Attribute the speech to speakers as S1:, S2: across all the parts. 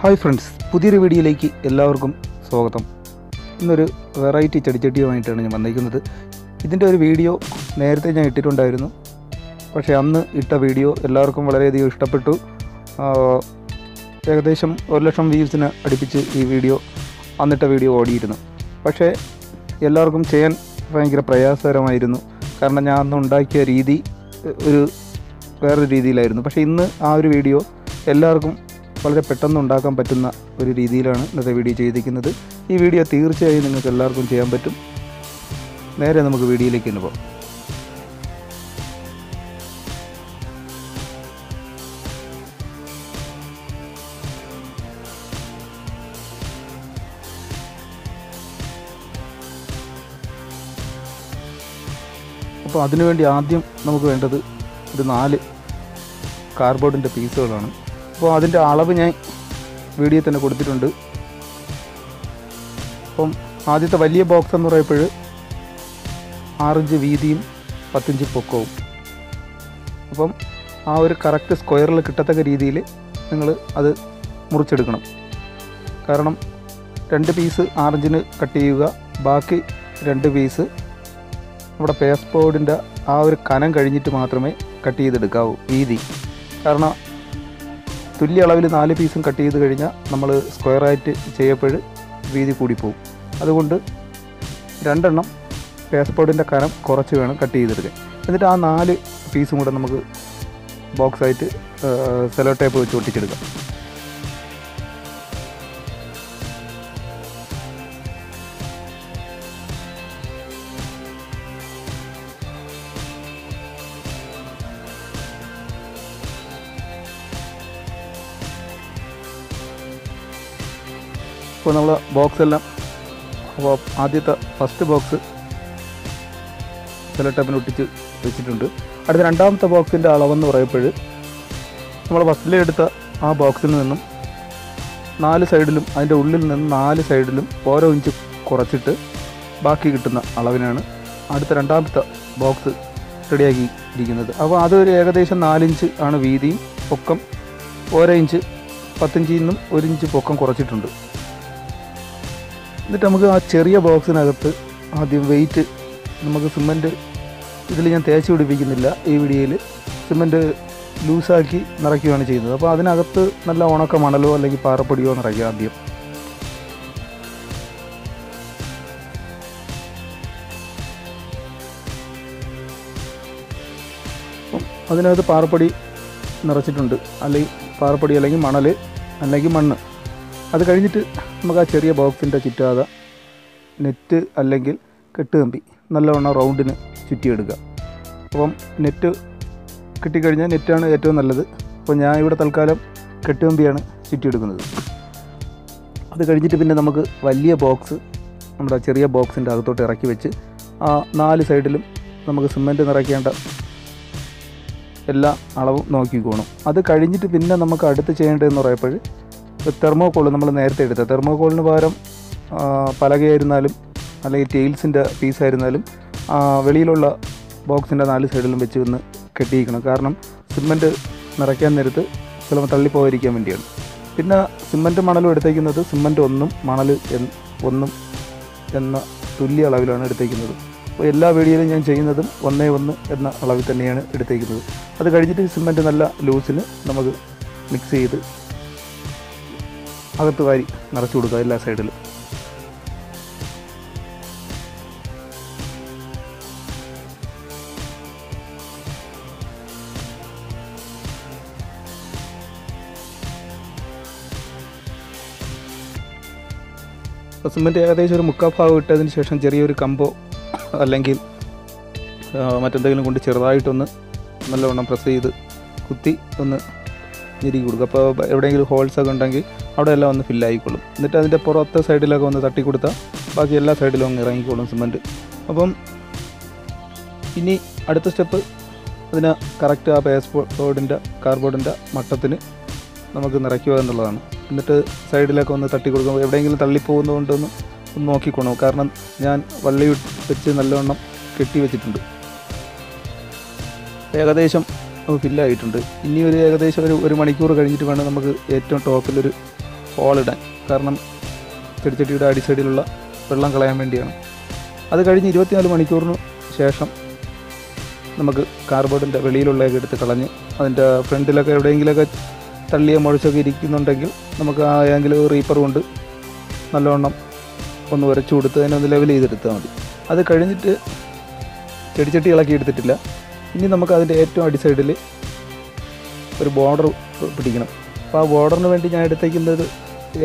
S1: Hi friends, പുതിയൊരു വീഡിയോയിലേക്ക് എല്ലാവർക്കും സ്വാഗതം. ഇന്നൊരു വെറൈറ്റി ചെടിച്ചട്ടിയുമായിട്ടാണ് ഞാൻ വന്നിരിക്കുന്നത്. ഇതിൻ്റെ ഒരു വീഡിയോ നേരത്തെ ഞാൻ ഇട്ടിട്ടുണ്ടായിരുന്നു. പക്ഷേ അന്ന് ഇട്ട വീഡിയോ എല്ലാവർക്കും വളരെയധികം ഇഷ്ടപ്പെട്ടു. ഏകദേശം 1,00,000 വ്യൂസിന് അടുപ്പിച്ച് ഈ വീഡിയോ അന്നിട്ട വീഡിയോ ഓടിയിരുന്നു. പക്ഷേ എല്ലാവർക്കും ചെയ്യാൻ ഭയങ്കര പ്രയാസകരമായിരുന്നു. കാരണം ഞാൻ അന്ന് ഉണ്ടാക്കിയ രീതി വേറൊരു രീതിയിലായിരുന്നു. പക്ഷേ ഇന്ന് ആ ഒരു വീഡിയോ എല്ലാവർക്കും വളരെ പെട്ടെന്ന് ഉണ്ടാക്കാൻ പറ്റുന്ന ഒരു രീതിയിലാണ് ഇന്നത്തെ വീഡിയോ ചെയ്തിരിക്കുന്നത്. ഈ വീഡിയോ തീർച്ചയായും നിങ്ങൾക്ക് എല്ലാവർക്കും ചെയ്യാൻ പറ്റും. നേരെ നമുക്ക് വീഡിയോയിലേക്ക് തന്നെ പോകാം. അപ്പോൾ അതിനുവേണ്ടി ആദ്യം നമുക്ക് വേണ്ടത് ഒരു 4 കാർഡ്ബോർഡിൻ്റെ പീസുകളാണ്. അപ്പോൾ അതിൻ്റെ അളവ് ഞാൻ വീഡിയോ തന്നെ കൊടുത്തിട്ടുണ്ട്. അപ്പം ആദ്യത്തെ വലിയ ബോക്സ് എന്ന് പറയുമ്പോൾ 6 ഇഞ്ച് വീതിയും 10 ഇഞ്ച് പൊക്കവും. അപ്പം ആ ഒരു കറക്റ്റ് സ്ക്വയറിൽ കിട്ടത്തക്ക രീതിയിൽ നിങ്ങൾ അത് മുറിച്ചെടുക്കണം. കാരണം 2 പീസ് 6 ഇഞ്ചിന് കട്ട് ചെയ്യുക, ബാക്കി 2 പീസ് നമ്മുടെ പേസ്റ്റ് ബോർഡിൻ്റെ ആ ഒരു കനം കഴിഞ്ഞിട്ട് മാത്രമേ കട്ട് ചെയ്തെടുക്കാവൂ വീതി. കാരണം തുല്യ അളവിൽ 4 പീസും കട്ട് ചെയ്ത് കഴിഞ്ഞാൽ നമ്മൾ സ്ക്വയറായിട്ട് ചെയ്യപ്പോൾ വീതി കൂടിപ്പോവും. അതുകൊണ്ട് 2 എണ്ണം പേസ്റ്റ് ബോർഡിൻ്റെ കനം കുറച്ച് വേണം കട്ട് ചെയ്തെടുക്കാൻ. എന്നിട്ട് ആ 4 പീസും കൂടെ നമുക്ക് ബോക്സായിട്ട് സെലോ ടേപ്പ് വെച്ച് ഒട്ടിച്ചെടുക്കാം. ഇപ്പോൾ നമ്മൾ ബോക്സ് എല്ലാം ആദ്യത്തെ ഫസ്റ്റ് ബോക്സ് സെലോ ടേപ്പിന് ഒട്ടിച്ച് വെച്ചിട്ടുണ്ട്. അടുത്ത രണ്ടാമത്തെ ബോക്സിൻ്റെ അളവെന്ന് പറയുമ്പോൾ നമ്മൾ ഫസ്റ്റിലെടുത്ത ആ ബോക്സിൽ നിന്നും 4 സൈഡിലും അതിൻ്റെ ഉള്ളിൽ നിന്നും 4 സൈഡിലും ഓരോ ഇഞ്ച് കുറച്ചിട്ട് ബാക്കി കിട്ടുന്ന അളവിനാണ് അടുത്ത രണ്ടാമത്തെ ബോക്സ് റെഡിയാക്കിയിരിക്കുന്നത്. അപ്പോൾ അതൊരു ഏകദേശം 4 ഇഞ്ച് ആണ് വീതിയും. പൊക്കം ഓരോ ഇഞ്ച് 10 ഇഞ്ചിൽ നിന്നും 1 ഇഞ്ച് പൊക്കം കുറച്ചിട്ടുണ്ട്. എന്നിട്ട് നമുക്ക് ആ ചെറിയ ബോക്സിനകത്ത് ആദ്യം വെയിറ്റ് നമുക്ക് സിമൻറ്റ് ഇതിൽ ഞാൻ തേച്ച് പിടിപ്പിക്കുന്നില്ല. ഈ വീഡിയോയിൽ സിമൻറ്റ് ലൂസാക്കി നിറയ്ക്കുകയാണ് ചെയ്യുന്നത്. അപ്പോൾ അതിനകത്ത് നല്ല ഉണക്ക മണലോ അല്ലെങ്കിൽ പാറപ്പൊടിയോ നിറയ്ക്കുക ആദ്യം. അതിനകത്ത് പാറപ്പൊടി നിറച്ചിട്ടുണ്ട്, അല്ലെങ്കിൽ പാറപ്പൊടി അല്ലെങ്കിൽ മണൽ അല്ലെങ്കിൽ മണ്ണ്. അത് കഴിഞ്ഞിട്ട് നമുക്ക് ആ ചെറിയ ബോക്സിൻ്റെ ചുറ്റാതെ നെറ്റ് അല്ലെങ്കിൽ കെട്ടുകമ്പി നല്ലവണ്ണം റൗണ്ടിന് ചുറ്റിയെടുക്കുക. അപ്പം നെറ്റ് കിട്ടിക്കഴിഞ്ഞാൽ നെറ്റാണ് ഏറ്റവും നല്ലത്. അപ്പോൾ ഞാൻ ഇവിടെ തൽക്കാലം കെട്ടുകമ്പിയാണ് ചുറ്റിയെടുക്കുന്നത്. അത് കഴിഞ്ഞിട്ട് പിന്നെ നമുക്ക് വലിയ ബോക്സ് നമ്മുടെ ചെറിയ ബോക്സിൻ്റെ അകത്തോട്ട് ഇറക്കി വെച്ച് ആ 4 സൈഡിലും നമുക്ക് സിമൻറ്റ് നിറയ്ക്കേണ്ട എല്ലാ അളവും നോക്കിക്കോണം. അത് കഴിഞ്ഞിട്ട് പിന്നെ നമുക്ക് അടുത്ത് ചെയ്യേണ്ടതെന്ന് പറയുമ്പോൾ തെർമോക്കോൾ നമ്മൾ നേരത്തെ എടുത്ത തെർമോക്കോളിന് പകരം പലകയായിരുന്നാലും അല്ലെങ്കിൽ ടെയിൽസിൻ്റെ പീസായിരുന്നാലും വെളിയിലുള്ള ബോക്സിൻ്റെ 4 സൈഡിലും വെച്ച് ഒന്ന് കെട്ടിയിരിക്കണം. കാരണം സിമൻറ്റ് നിറയ്ക്കാൻ നേരത്ത് ചിലപ്പോൾ തള്ളിപ്പോകാതിരിക്കാൻ വേണ്ടിയാണ്. പിന്നെ സിമൻറ്റ് മണലും എടുത്തേക്കുന്നത് സിമൻറ്റ് 1 മണൽ 1 എന്ന തുല്യ അളവിലാണ് എടുത്തേക്കുന്നത്. അപ്പോൾ എല്ലാ വീഡിയോയിലും ഞാൻ ചെയ്യുന്നതും 1:1 എന്ന അളവിൽ തന്നെയാണ് എടുത്തേക്കുന്നത്. അത് കഴിഞ്ഞിട്ട് സിമൻറ്റ് നല്ല ലൂസിന് നമുക്ക് മിക്സ് ചെയ്ത് അകത്ത് വാരി നിറച്ചു കൊടുക്കുക എല്ലാ സൈഡിലും. അപ്പോൾ സിമൻറ്റ് ഏകദേശം ഒരു 3/4 ഭാഗം ഇട്ടതിന് ശേഷം ചെറിയൊരു കമ്പോ അല്ലെങ്കിൽ മറ്റെന്തെങ്കിലും കൊണ്ട് ചെറുതായിട്ടൊന്ന് നല്ലവണ്ണം പ്രസ് ചെയ്ത് കുത്തി ഒന്ന് ഞെരുക്കി കൊടുക്കുക. അപ്പോൾ എവിടെയെങ്കിലും ഹോൾസൊക്കെ ഉണ്ടെങ്കിൽ അവിടെ എല്ലാം ഒന്ന് ഫില്ലായിക്കോളും. എന്നിട്ട് അതിൻ്റെ പുറത്തെ സൈഡിലൊക്കെ ഒന്ന് തട്ടി കൊടുത്താൽ ബാക്കി എല്ലാ സൈഡിലും ഒന്ന് ഇറങ്ങിക്കോളും സിമൻറ്റ്. അപ്പം ഇനി അടുത്ത സ്റ്റെപ്പ് അതിന് കറക്റ്റ് ആ പേസ്റ്റ് ബോർഡിൻ്റെ കാർഡ്ബോർഡിൻ്റെ മട്ടത്തിന് നമുക്ക് നിറയ്ക്കുക എന്നുള്ളതാണ്. എന്നിട്ട് സൈഡിലൊക്കെ ഒന്ന് തട്ടി കൊടുക്കുമ്പോൾ എവിടെയെങ്കിലും തള്ളിപ്പോകുന്നതുകൊണ്ടൊന്ന് നോക്കിക്കോണം. കാരണം ഞാൻ വള്ളി വെച്ച് നല്ലവണ്ണം കെട്ടി വെച്ചിട്ടുണ്ട്. ഏകദേശം ഫില്ലായിട്ടുണ്ട്. ഇനി ഒരു ഏകദേശം ഒരു മണിക്കൂർ കഴിഞ്ഞിട്ട് വേണം നമുക്ക് ഏറ്റവും ടോപ്പിലൊരു ഹോളിടാൻ. കാരണം ചെടിച്ചട്ടിയുടെ അടിസൈഡിലുള്ള വെള്ളം കളയാൻ വേണ്ടിയാണ്. അത് കഴിഞ്ഞ് 24 മണിക്കൂറിന് ശേഷം നമുക്ക് കാർബോർഡിൻ്റെ വെളിയിലുള്ളതൊക്കെ എടുത്ത് കളഞ്ഞ് അതിൻ്റെ ഫ്രണ്ടിലൊക്കെ എവിടെയെങ്കിലുമൊക്കെ തള്ളിയ മുഴച്ചൊക്കെ ഇരിക്കുന്നുണ്ടെങ്കിൽ നമുക്ക് ആ ഏതെങ്കിലും റീപ്പർ കൊണ്ട് നല്ലവണ്ണം ഒന്ന് ഉരച്ചു കൊടുത്ത് അതിനെ ഒന്ന് ലെവൽ ചെയ്തെടുത്താൽ മതി. അത് കഴിഞ്ഞിട്ട് ചെടിച്ചട്ടി ഇളക്കി എടുത്തിട്ടില്ല. ഇനി നമുക്ക് അതിൻ്റെ ഏറ്റവും അടിസൈഡിൽ ഒരു ബോർഡർ പിടിക്കണം. അപ്പോൾ ആ ബോർഡറിന് വേണ്ടി ഞാൻ എടുത്തേക്കുന്നത്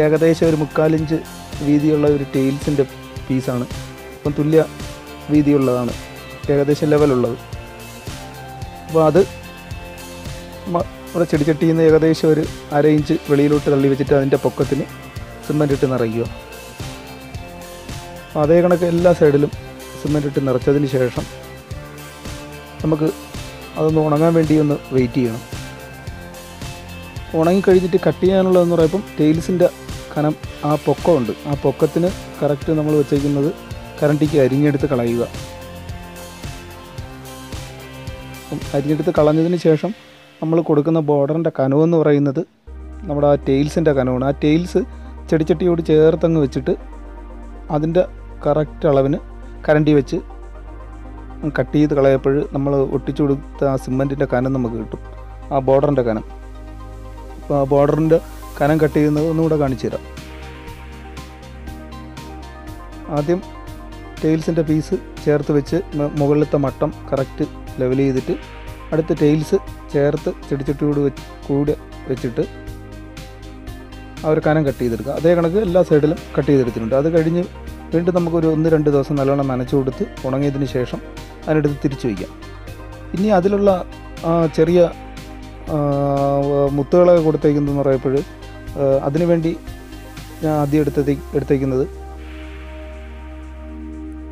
S1: ഏകദേശം ഒരു 3/4 ഇഞ്ച് വീതിയുള്ള ഒരു ടൈൽസിൻ്റെ പീസാണ്. അപ്പം തുല്യ വീതിയുള്ളതാണ്, ഏകദേശം ലെവലുള്ളത്. അപ്പോൾ അത് നമ്മുടെ ചെടിച്ചട്ടിയിൽ നിന്ന് ഏകദേശം ഒരു 1/2 ഇഞ്ച് വെളിയിലോട്ട് തള്ളി വെച്ചിട്ട് അതിൻ്റെ പൊക്കത്തിന് സിമൻറ്റ് ഇട്ട് നിറയ്ക്കുക. അതേ കണക്ക് എല്ലാ സൈഡിലും സിമൻറ്റ് ഇട്ട് നിറച്ചതിന് ശേഷം നമുക്ക് അതൊന്ന് ഉണങ്ങാൻ വേണ്ടി ഒന്ന് വെയിറ്റ് ചെയ്യണം. ഉണങ്ങിക്കഴിഞ്ഞിട്ട് കട്ട് ചെയ്യാനുള്ളതെന്ന് പറയുമ്പം ടൈൽസിൻ്റെ കനം ആ പൊക്കമുണ്ട്, ആ പൊക്കത്തിന് കറക്റ്റ് നമ്മൾ വെച്ചേക്കുന്നത് കരണ്ടിക്ക് അരിഞ്ഞെടുത്ത് കളയുക. അരിഞ്ഞെടുത്ത് കളഞ്ഞതിന് ശേഷം നമ്മൾ കൊടുക്കുന്ന ബോർഡറിൻ്റെ കനമെന്ന് പറയുന്നത് നമ്മുടെ ആ ടൈൽസിൻ്റെ കനമാണ്. ആ ടൈൽസ് ചെടിച്ചട്ടിയോട് ചേർത്തങ്ങ് വെച്ചിട്ട് അതിൻ്റെ കറക്റ്റ് അളവിന് കരണ്ടി വെച്ച് കട്ട് ചെയ്ത് കളയപ്പോൾ നമ്മൾ ഒട്ടിച്ചു കൊടുത്ത ആ സിമൻറ്റിൻ്റെ കനം നമുക്ക് കിട്ടും, ആ ബോർഡറിൻ്റെ കനം. അപ്പോൾ ആ ബോർഡറിൻ്റെ കനം കട്ട് ചെയ്യുന്നത് ഒന്നുകൂടെ കാണിച്ചു തരാം. ആദ്യം ടൈൽസിൻ്റെ പീസ് ചേർത്ത് വെച്ച് മുകളിലത്തെ മട്ടം കറക്റ്റ് ലെവൽ ചെയ്തിട്ട് അടുത്ത ടൈൽസ് ചേർത്ത് ചെടിച്ചട്ടിയോട് കൂടെ വെച്ചിട്ട് ആ ഒരു കനം കട്ട് ചെയ്തെടുക്കുക. അതേ കണക്ക് എല്ലാ സൈഡിലും കട്ട് ചെയ്തെടുത്തിട്ടുണ്ട്. അത് കഴിഞ്ഞ് വീണ്ടും നമുക്കൊരു 1-2 ദിവസം നല്ലോണം നനച്ചു കൊടുത്ത് ഉണങ്ങിയതിന് ശേഷം അതിനെടുത്ത് തിരിച്ചു വയ്ക്കാം. ഇനി അതിലുള്ള ചെറിയ മുത്തുകളൊക്കെ കൊടുത്തേക്കുന്നതെന്ന് പറയുമ്പോൾ അതിനു വേണ്ടി ഞാൻ ആദ്യം എടുത്തേക്കുന്നത്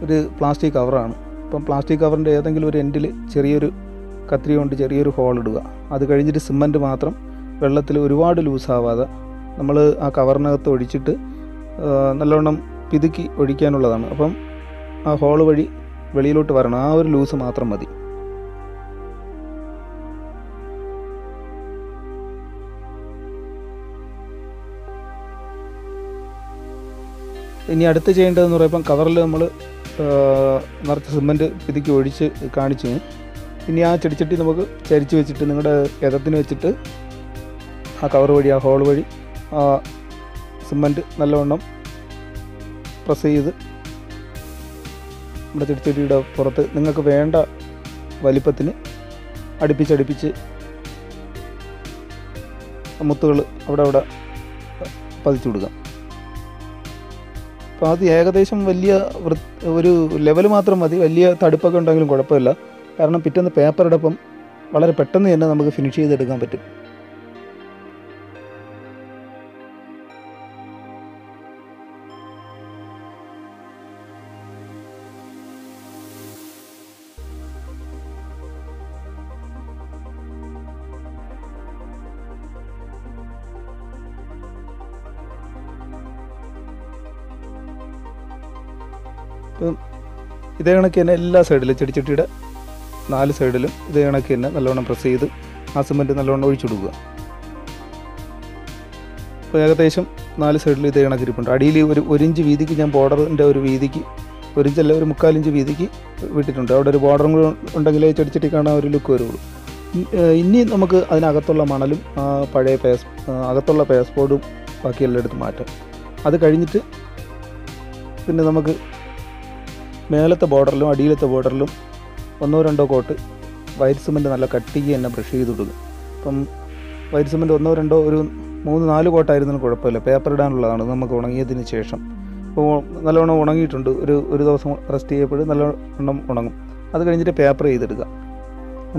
S1: ഒരു പ്ലാസ്റ്റിക് കവറാണ്. അപ്പം പ്ലാസ്റ്റിക് കവറിൻ്റെ ഏതെങ്കിലും ഒരു എൻഡിൽ ചെറിയൊരു കത്രി കൊണ്ട് ചെറിയൊരു ഹോൾ ഇടുക. അത് കഴിഞ്ഞിട്ട് സിമൻറ്റ് മാത്രം വെള്ളത്തിൽ ഒരുപാട് ലൂസാവാതെ നമ്മൾ ആ കവറിനകത്ത് ഒഴിച്ചിട്ട് നല്ലവണ്ണം പിതുക്കി ഒഴിക്കാനുള്ളതാണ്. അപ്പം ആ ഹോൾ വഴി വെളിയിലോട്ട് വരണം, ആ ഒരു ലൂസ് മാത്രം മതി. ഇനി അടുത്ത് ചെയ്യേണ്ടതെന്ന് പറയുമ്പം കവറിൽ നമ്മൾ നിറച്ച് സിമൻറ്റ് പിതുക്കി ഒഴിച്ച് കാണിച്ചു. ഇനി ആ ചെടിച്ചട്ടി നമുക്ക് ചരിച്ച് വെച്ചിട്ട് നിങ്ങളുടെ എതത്തിന് വെച്ചിട്ട് ആ കവർ വഴി ആ ഹോൾ വഴി ആ സിമൻറ്റ് നല്ലവണ്ണം പ്രസ് ചെയ്ത് നമ്മുടെ ചെടിച്ചട്ടിയുടെ പുറത്ത് നിങ്ങൾക്ക് വേണ്ട വലിപ്പത്തിന് അടുപ്പിച്ചടുപ്പിച്ച് മുത്തുകൾ അവിടെ പതിച്ചു കൊടുക്കാം. അപ്പോൾ അത് ഏകദേശം വലിയ ഒരു ലെവൽ മാത്രം മതി, വലിയ തടുപ്പൊക്കെ ഉണ്ടെങ്കിലും കുഴപ്പമില്ല. കാരണം പിറ്റേന്ന് പേപ്പറുടെപ്പം വളരെ പെട്ടെന്ന് തന്നെ നമുക്ക് ഫിനിഷ് ചെയ്തെടുക്കാൻ പറ്റും. ഇപ്പം ഇതേ കണക്ക് തന്നെ എല്ലാ സൈഡിലും ചെടിച്ചട്ടിയുടെ 4 സൈഡിലും ഇതേ കണക്ക് തന്നെ നല്ലവണ്ണം പ്രസ് ചെയ്ത് ആ സിമൻറ്റ് നല്ലവണ്ണം ഒഴിച്ചു കൊടുക്കുക. അപ്പോൾ ഏകദേശം 4 സൈഡിലും ഇതേ കണക്ക് ഇരിപ്പുണ്ട്. അടിയിൽ ഒരു ഇഞ്ച് വീതിക്ക് ഞാൻ ബോർഡറിൻ്റെ ഒരു വീതിക്ക് 1 ഇഞ്ചല്ല, ഒരു 3/4 ഇഞ്ച് വീതിക്ക് വിട്ടിട്ടുണ്ട്. അവിടെ ഒരു ബോർഡറും കൂടെ ഉണ്ടെങ്കിലേ ചെടിച്ചട്ടി കാണാൻ ഒരു ലുക്ക് വരുള്ളൂ. ഇനി നമുക്ക് അതിനകത്തുള്ള മണലും പഴയ അകത്തുള്ള പേസ്പോർട്ടും ബാക്കിയെല്ലാം എടുത്ത് മാറ്റാം. അത് കഴിഞ്ഞിട്ട് പിന്നെ നമുക്ക് മേലത്തെ ബോർഡറിലും അടിയിലത്തെ ബോർഡറിലും 1-2 കോട്ട് വൈറ്റ് സിമൻറ്റ് നല്ല കട്ടിക്ക് തന്നെ ബ്രഷ് ചെയ്ത് കൊടുക്കും. അപ്പം വൈറ്റ് സിമൻറ്റ് 1-2 ഒരു 3-4 കോട്ടായിരുന്നാലും കുഴപ്പമില്ല, പേപ്പർ ഇടാനുള്ളതാണ് നമുക്ക് ഉണങ്ങിയതിന് ശേഷം. അപ്പോൾ നല്ലവണ്ണം ഉണങ്ങിയിട്ടുണ്ട്. ഒരു ദിവസം റെസ്റ്റ് ചെയ്യപ്പോൾ നല്ലവണ്ണം ഉണങ്ങും. അത് കഴിഞ്ഞിട്ട് പേപ്പർ ചെയ്തെടുക്കുക.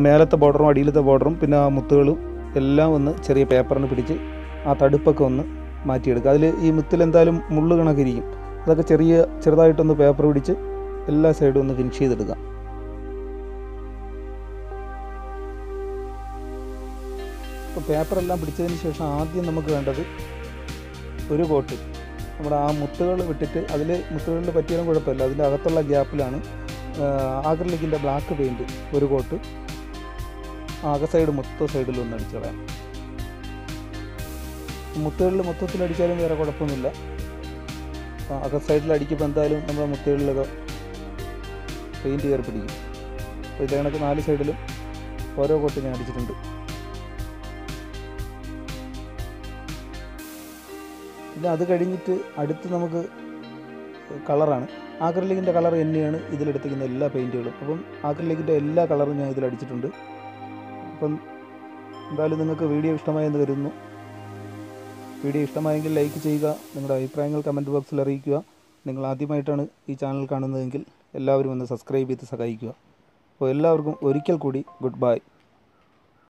S1: മേലത്തെ ബോർഡറും അടിയിലത്തെ ബോർഡറും പിന്നെ ആ മുത്തുകളും എല്ലാം ഒന്ന് ചെറിയ പേപ്പറിന് പിടിച്ച് ആ തടുപ്പൊക്കെ ഒന്ന് മാറ്റിയെടുക്കുക. അതിൽ ഈ മുത്തിൽ എന്തായാലും മുള്ളു കണക്കിരിക്കും, അതൊക്കെ ചെറുതായിട്ടൊന്ന് പേപ്പർ പിടിച്ച് എല്ലാ സൈഡും ഒന്ന് ഫിനിഷ് ചെയ്തെടുക്കുക. അപ്പോൾ പേപ്പറെല്ലാം പിടിച്ചതിന് ശേഷം ആദ്യം നമുക്ക് വേണ്ടത് ഒരു കോട്ട് നമ്മുടെ ആ മുത്തുകൾ വിട്ടിട്ട് അതിൽ മുത്തുകളിൽ പറ്റിയാലും കുഴപ്പമില്ല, അതിൻ്റെ അകത്തുള്ള ഗ്യാപ്പിലാണ് ആക്രിലിക്കിൻ്റെ ബ്ലാക്ക് പെയിൻറ്റ് ഒരു കോട്ട് അക സൈഡ് മൊത്തം സൈഡിലൊന്ന് അടിച്ചു കളയാം. മുത്തുകളിൽ മൊത്തത്തിലടിച്ചാലും വേറെ കുഴപ്പമൊന്നുമില്ല. അകത്ത് സൈഡിൽ അടിക്കുമ്പോൾ എന്തായാലും നമ്മുടെ മുത്തുകളിലൊക്കെ പെയിൻറ്റ് കയറി പിടിക്കും. അപ്പോൾ ഇതേ കണക്ക് 4 സൈഡിലും ഓരോ കോട്ട് ഞാൻ അടിച്ചിട്ടുണ്ട്. പിന്നെ അത് കഴിഞ്ഞിട്ട് അടുത്ത് നമുക്ക് കളറാണ്. ആക്രിലിക്കിൻ്റെ കളർ തന്നെയാണ് ഇതിലെടുത്തിരിക്കുന്ന എല്ലാ പെയിൻറ്റുകളും. അപ്പം ആക്രിലിക്കിൻ്റെ എല്ലാ കളറും ഞാൻ ഇതിലടിച്ചിട്ടുണ്ട്. അപ്പം എന്തായാലും നിങ്ങൾക്ക് വീഡിയോ ഇഷ്ടമായെന്ന് കരുതുന്നു. വീഡിയോ ഇഷ്ടമായെങ്കിൽ ലൈക്ക് ചെയ്യുക, നിങ്ങളുടെ അഭിപ്രായങ്ങൾ കമൻറ്റ് ബോക്സിൽ അറിയിക്കുക. നിങ്ങൾ ആദ്യമായിട്ടാണ് ഈ ചാനൽ കാണുന്നതെങ്കിൽ എല്ലാവരും ഒന്ന് സബ്സ്ക്രൈബ് ചെയ്ത് സഹായിക്കുക. അപ്പോൾ എല്ലാവർക്കും ഒരിക്കൽ കൂടി ഗുഡ് ബൈ.